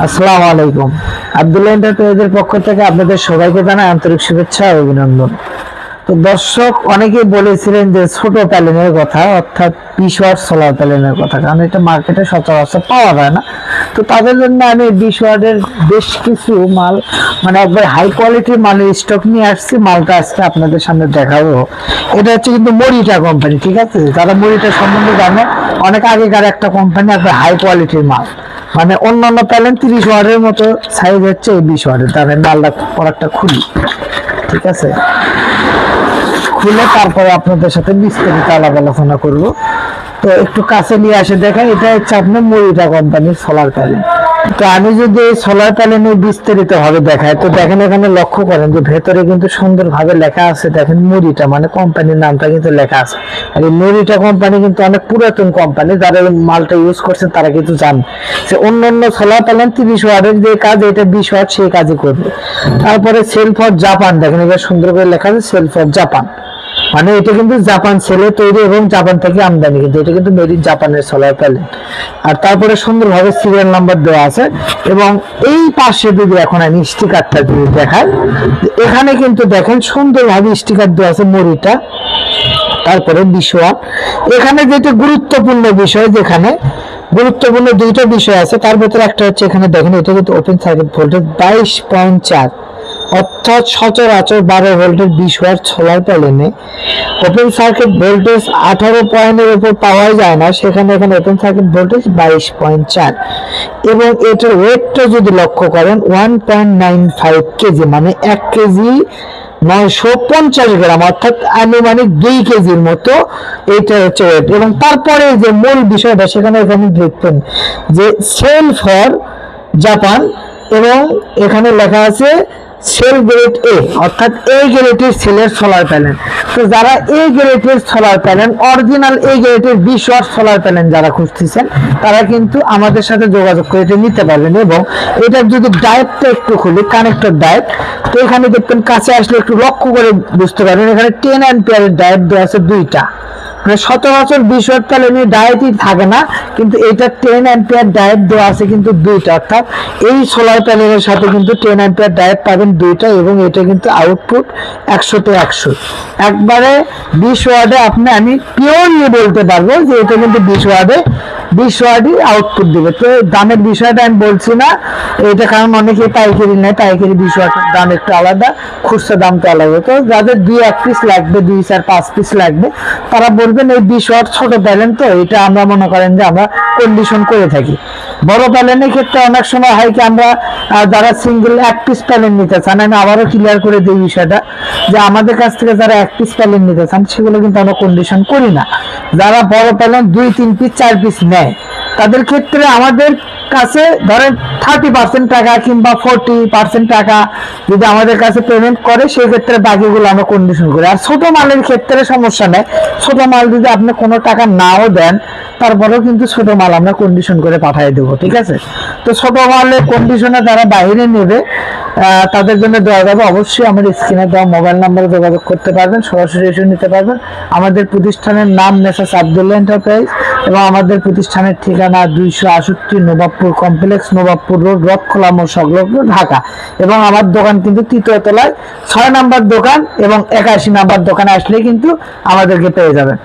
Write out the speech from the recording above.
আসসালামু আলাইকুম। আব্দুল্লাহ এন্টারপ্রাইজের পক্ষ থেকে আপনাদের সবাইকে জানাই আন্তরিক শুভেচ্ছা ও অভিনন্দন। তো দর্শক অনেকেই বলেছিলেন যে ছোট প্যানেলের কথা, অর্থাৎ 20 ওয়াট সোলার প্যানেলের কথা, কারণ এটা মার্কেটে সচরাচর পাওয়া যায় না। তো তাদের জন্য আমি 20 ওয়াটের বেশ কিছু মাল, মানে একবার হাই কোয়ালিটির মালের স্টক নিয়ে আসছি। মালটা আজকে আপনাদের সামনে দেখাবো। এটা হচ্ছে কিন্তু মরিটা কোম্পানি, ঠিক আছে? যারা মরিটা সম্বন্ধে জানে, অনেক আগেকার একটা কোম্পানি, একবার হাই কোয়ালিটির মাল, মানে অন্যান্য প্যানেল 30 ওয়াটের মতো সাইজ হচ্ছে, এই 20 ওয়াটের। তার মালটা প্রোডাক্টটা খুলি, ঠিক আছে? খুলে তারপরে আপনাদের সাথে বিস্তারিত আলাপ আলোচনা করবো। তো একটু কাছে নিয়ে আসে দেখাই। এটা হচ্ছে আপনার মরিটা কোম্পানির সোলার প্যানেল। তো আমি যদি এই সোলার প্যানেলে বিস্তারিত ভাবে দেখাই, তো দেখেন এখানে লক্ষ্য করেন যে ভেতরে কিন্তু সুন্দর ভাবে লেখা আছে। দেখেন মরিটা মানে কোম্পানির নামটা কিন্তু লেখা আছে। আর এই মরিটা কোম্পানি কিন্তু অনেক পুরাতন কোম্পানি। যারা মালটা ইউজ করছে তারা কিন্তু জান যে অন্যান্য সোলার প্যানেল 30 ওয়াটের যে কাজ, এটা 20 ওয়াট সেই কাজই করবে। তারপরে সেল ফর জাপান, দেখেন এখানে সুন্দর করে লেখা আছে সেল ফর জাপান, মানে এটা কিন্তু জাপান সেলে তৈরি এবং জাপান থেকে আমদানি, কিন্তু এটা কিন্তু মেড ইন জাপানের সোলার প্যানেল। আর তারপরে সুন্দরভাবে সিরিয়াল নাম্বার দেওয়া আছে। এবং এই পাশে যদি এখন আমি স্টিকারটা দিয়ে দেখাই, এখানে কিন্তু দেখেন সুন্দরভাবে স্টিকার দেওয়া আছে মরিটা, তারপরে 20 ওয়াট। এখানে যেটা গুরুত্বপূর্ণ বিষয়, যেখানে গুরুত্বপূর্ণ দুইটা বিষয় আছে, তার ভিতরে একটা হচ্ছে এখানে দেখেন এটা কিন্তু ওপেন সার্কিট ভোল্টেজ 22.4, অর্থাৎ সচরাচর 12 ভোল্টের 20 ওয়াট সোলার প্যানেলে ওপেন সার্কিট ভোল্টেজ 18 পয়েন্টের উপর পাওয়া যায় না, সেখানে এখানে ওপেন সার্কিট ভোল্টেজ 22.4। এবং এটার ওয়েটটা যদি লক্ষ্য করেন 1.95 কেজি, মানে 1 কেজি 950 গ্রাম, অর্থাৎ আনুমানিক 2 কেজির মতো এইটা হচ্ছে ওয়েট। এবং তারপরে যে মূল বিষয়টা, সেখানে এখানে দেখবেন যে সেল ফর জাপান, এবং এখানে লেখা আছে সেল গ্রেড এ, অর্থাৎ এ গ্রেডের সেলের সোলার প্যানেল। তো যারা এ গ্রেডের সোলার প্যানেল, অরিজিনাল এ গ্রেডের 20 ওয়াট সোলার প্যানেল যারা খুঁজতেছেন, তারা কিন্তু আমাদের সাথে যোগাযোগ করে এটা নিতে পারবেন। এবং এটার যদি ডায়েটটা একটু খুলি, কানেক্টর ডায়েট, তো এখানে দেখবেন কাছে আসলে একটু লক্ষ্য করে বুঝতে পারবেন, এখানে 10 অ্যাম্পিয়ারের ডায়েট দেওয়া আছে দুইটা। মানে সচরাচর 20 ওয়াট প্যানেলে ডায়েটই থাকে না, কিন্তু এটা 10 অ্যাম্পিয়ার ডায়েট দেওয়া আছে কিন্তু দুইটা, অর্থাৎ এই সোলার প্যানেলের সাথে কিন্তু 10 অ্যাম্পিয়ার ডায়েট পাবেন দুইটা। এবং এটা কিন্তু আউটপুট 100তে 100, একবারে 20 ওয়াটে। আমি পিওরলি বলতে পারবো যে এটা কিন্তু 20 ওয়াটই আউটপুট দিবে। তো দামের বিষয়টা আমি বলছি না এটা, কারণ অনেকে পাইকারি নেয়, পাইকারি 20 ওয়াটের দাম একটু আলাদা, খুচরা দাম তো আলাদা। তো যাদের 2-1 পিস লাগবে, 2-4-5 পিস লাগবে, তারা বলবেন এই 20 ওয়াট ছোট প্যানেল, তো এটা আমরা মনে করেন যে আমরা কন্ডিশন করে থাকি। বড় প্যানেলের ক্ষেত্রে অনেক সময় হয় কি, আমরা যারা সিঙ্গেল 1 পিস প্যানেল নিতে চান, আমি আবারও ক্লিয়ার করে দিই বিষয়টা, যে আমাদের কাছ থেকে যারা 1 পিস প্যানেল নিতে চান, সেগুলো কিন্তু আমরা কন্ডিশন করি না। যারা বড় প্যানেল 2-3 পিস 4 পিস নেয়, তাদের ক্ষেত্রে আমাদের কাছে ধরেন 30% টাকা কিংবা 40% টাকা যদি আমাদের কাছে পেমেন্ট করে, সেই ক্ষেত্রে বাকিগুলো আমরা কন্ডিশন করি। আর ছোট মালের ক্ষেত্রে সমস্যা নেই, ছোট মাল যদি আপনি কোনো টাকা নাও দেন, তারপরেও কিন্তু ছোট মাল আমরা কন্ডিশন করে পাঠিয়ে দেবো, ঠিক আছে? তো ছোট মালের কন্ডিশনে যারা বাইরে নেবে, তাদের জন্য দেওয়া যাবে। অবশ্যই আমার স্ক্রিনে দেওয়া মোবাইল নাম্বারে যোগাযোগ করতে পারবেন, সরাসরি এসে নিতে পারবেন। আমাদের প্রতিষ্ঠানের নাম মেসার্স আব্দুল্লাহ এন্টারপ্রাইজ, এবং আমাদের প্রতিষ্ঠানের ঠিকানা 268 নবাবপুর কমপ্লেক্স, নবাবপুর রোড, রথখোলা মোড় সংলগ্ন, ঢাকা। এবং আমার দোকান কিন্তু 3য় তলায় 6 নাম্বার দোকান, এবং 81 নাম্বার দোকানে আসলে কিন্তু আমাদেরকে পেয়ে যাবেন।